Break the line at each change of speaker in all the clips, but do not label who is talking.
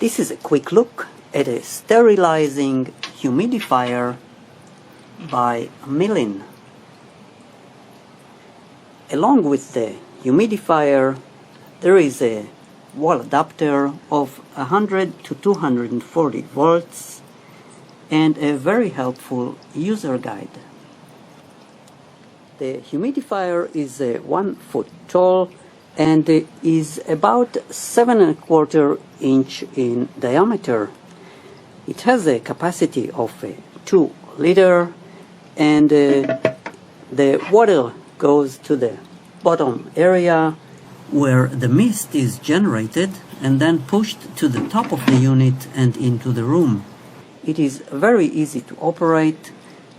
This is a quick look at a sterilizing humidifier by MiLin. Along with the humidifier, there is a wall adapter of 100 to 240 volts and a very helpful user guide. The humidifier is 1 foot tall and is about 7¼ inch in diameter. It has a capacity of 2 liter, and the water goes to the bottom area where the mist is generated and then pushed to the top of the unit and into the room. It is very easy to operate.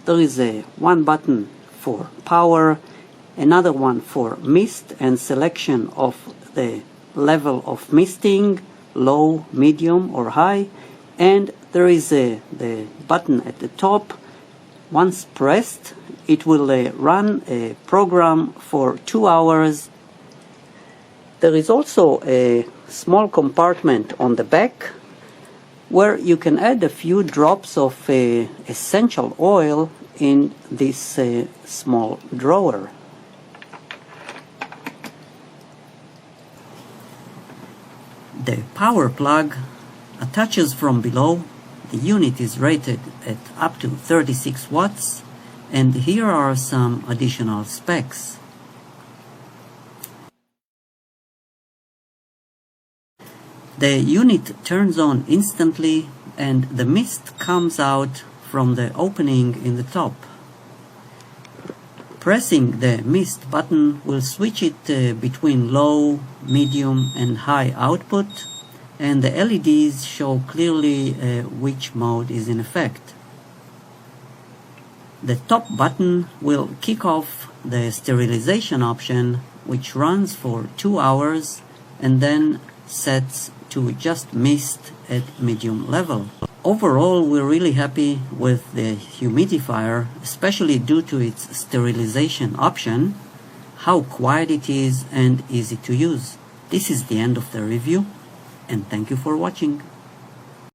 There is one button for power, another one for mist and selection of the level of misting, low, medium or high, and there is the button at the top. Once pressed, it will run a program for 2 hours. There is also a small compartment on the back where you can add a few drops of essential oil in this small drawer. The power plug attaches from below. The unit is rated at up to 36 watts, and here are some additional specs. The unit turns on instantly and the mist comes out from the opening in the top. Pressing the mist button will switch it between low, medium and high output, and the LEDs show clearly which mode is in effect. The top button will kick off the sterilization option, which runs for 2 hours and then sets to just mist at medium level. Overall, we're really happy with the humidifier, especially due to its sterilization option, how quiet it is and easy to use. This is the end of the review, and thank you for watching.